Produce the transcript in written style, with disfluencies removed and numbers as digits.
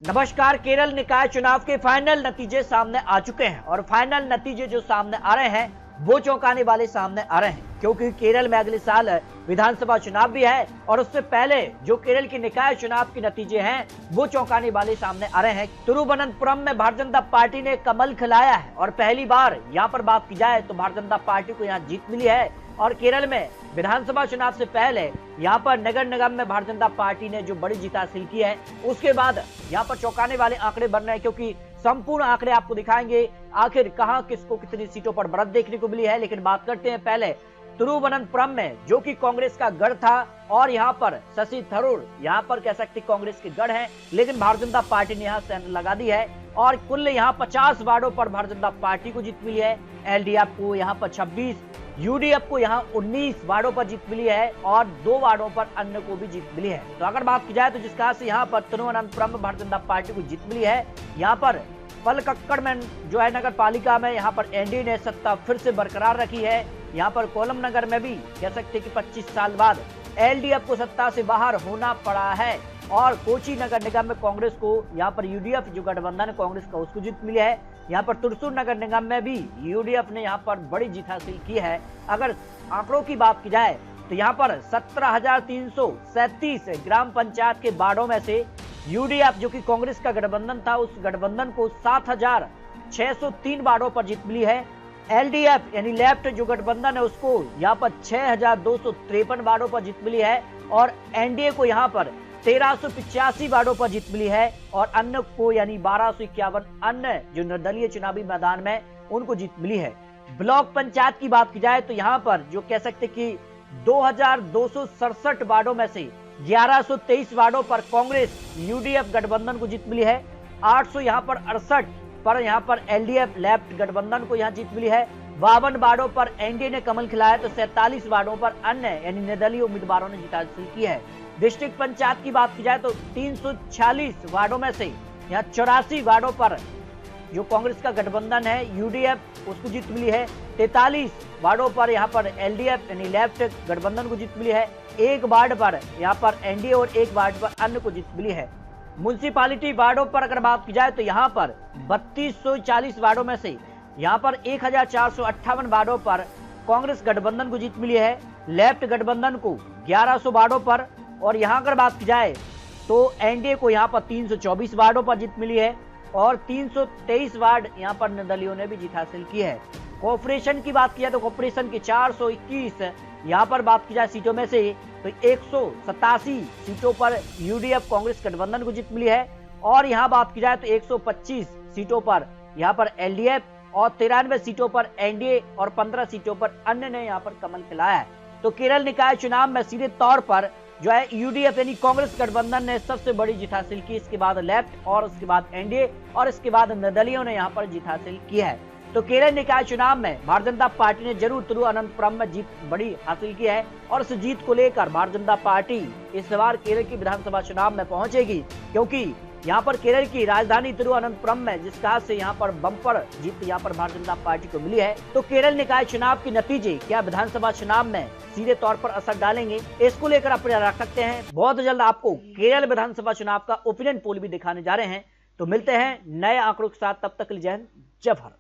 नमस्कार। केरल निकाय चुनाव के फाइनल नतीजे सामने आ चुके हैं और फाइनल नतीजे जो सामने आ रहे हैं वो चौंकाने वाले सामने आ रहे हैं, क्योंकि केरल में अगले साल विधानसभा चुनाव भी है और उससे पहले जो केरल के निकाय चुनाव के नतीजे हैं वो चौंकाने वाले सामने आ रहे हैं। तिरुवनंतपुरम में भारतीय जनता पार्टी ने कमल खिलाया है और पहली बार यहाँ पर बात की जाए तो भारतीय जनता पार्टी को यहाँ जीत मिली है। और केरल में विधानसभा चुनाव से पहले यहाँ पर नगर निगम में भारतीय जनता पार्टी ने जो बड़ी जीत हासिल की है, उसके बाद यहाँ पर चौंकाने वाले आंकड़े बन रहे हैं, क्योंकि संपूर्ण आंकड़े आपको दिखाएंगे आखिर कहां किसको कितनी सीटों पर बढ़त देखने को मिली है। लेकिन बात करते हैं पहले तिरुवनंतपुरम में, जो कि कांग्रेस का गढ़ था और यहाँ पर शशि थरूर यहाँ पर कह सकते कांग्रेस के गढ़ है, लेकिन भारतीय जनता पार्टी ने यहाँ सेंध लगा दी है और कुल यहाँ 50 वार्डों पर भारतीय जनता पार्टी को जीत मिली है। एलडीएफ को यहाँ पर 26, यूडीएफ को यहाँ 19 वार्डों पर जीत मिली है और 2 वार्डों पर अन्य को भी जीत मिली है। तो अगर बात की जाए तो जिस कहा से यहाँ पर तिरुवनंतपुरम में भारतीय जनता पार्टी को जीत मिली है, यहाँ पर पलक्कड़ में जो है नगर पालिका में यहाँ पर एनडीए ने सत्ता फिर से बरकरार रखी है। यहाँ पर कोलम नगर में भी कह सकते कि 25 साल बाद एलडीएफ को सत्ता से बाहर होना पड़ा है और कोची नगर निगम में कांग्रेस को यहाँ पर यूडीएफ जो गठबंधन कांग्रेस का उसको जीत मिली है। यहाँ पर तुरसूर नगर निगम में भी यूडीएफ ने यहाँ पर बड़ी जीत हासिल की है। अगर आंकड़ों की बात की जाए तो यहाँ पर 17,337 ग्राम पंचायत के वार्डों में से यूडीएफ जो कि कांग्रेस का गठबंधन था, उस गठबंधन को 7,603 वार्डों पर जीत मिली है। एलडीएफ यानी लेफ्ट जो गठबंधन है उसको यहाँ पर 6,253 वार्डों पर जीत मिली है और एनडीए को यहाँ पर 1385 वार्डों पर जीत मिली है और अन्य को यानी 1251 अन्य जो निर्दलीय चुनावी मैदान में उनको जीत मिली है। ब्लॉक पंचायत की बात की जाए तो यहाँ पर जो कह सकते कि 2267 वार्डों में से 1123 वार्डों पर कांग्रेस यूडीएफ गठबंधन को जीत मिली है। 800 यहाँ पर 68 पर यहाँ पर एलडीएफ लेफ्ट गठबंधन को यहाँ जीत मिली है। 52 वार्डों पर एनडीए ने कमल खिलाया तो 47 वार्डों पर अन्य यानी निर्दलीय उम्मीदवारों ने जीत हासिल की है। डिस्ट्रिक्ट पंचायत की बात की जाए तो 346 वार्डों में से यहाँ 84 वार्डों पर जो कांग्रेस का गठबंधन है यूडीएफ उसको जीत मिली है। 43 वार्डों पर यहाँ पर एलडीएफ यानी लेफ्ट गठबंधन को जीत मिली है। 1 वार्ड पर यहाँ पर एनडीए और 1 वार्ड पर अन्य को जीत मिली है। म्युनिसिपैलिटी वार्डों पर अगर बात की जाए तो यहाँ पर 3240 वार्डों में से यहाँ पर 1458 वार्डों पर कांग्रेस गठबंधन को जीत मिली है। लेफ्ट गठबंधन को 1100 वार्डों पर और यहाँ अगर बात की जाए तो एनडीए को यहाँ पर 324 वार्डों पर जीत मिली है और 323 वार्ड यहाँ पर निर्दलीयों ने भी जीत हासिल की है। कॉर्पोरेशन की बात की जाए तो कॉर्पोरेशन की 421 यहाँ पर बात की जाए सीटों में से तो 187 सीटों पर यूडीएफ कांग्रेस गठबंधन को जीत मिली है और यहाँ बात की जाए तो 125 सीटों पर यहाँ पर एलडीएफ और 93 सीटों पर एनडीए और 15 सीटों पर अन्य ने यहाँ पर कमल खिलाया है। तो केरल निकाय चुनाव में सीधे तौर पर जो है यूडीएफ यानी कांग्रेस गठबंधन ने सबसे बड़ी जीत हासिल की, इसके बाद लेफ्ट और उसके बाद एनडीए और इसके बाद निर्दलीयों ने यहाँ पर जीत हासिल की है। तो केरल निकाय चुनाव में भारतीय जनता पार्टी ने जरूर तिरुवनंतपुरम में जीत बड़ी हासिल की है और इस जीत को लेकर भारतीय जनता पार्टी इस बार केरल की विधानसभा चुनाव में पहुंचेगी, क्योंकि यहाँ पर केरल की राजधानी तिरुवनंतपुरम में जिस कहा से यहाँ पर बम्पर जीत यहाँ पर भारतीय जनता पार्टी को मिली है। तो केरल निकाय चुनाव के नतीजे क्या विधानसभा चुनाव में सीधे तौर पर असर डालेंगे, इसको लेकर आप रख सकते हैं। बहुत जल्द आपको केरल विधानसभा चुनाव का ओपिनियन पोल भी दिखाने जा रहे हैं। तो मिलते हैं नए आंकड़ों के साथ, तब तक जय हिंद जय भारत।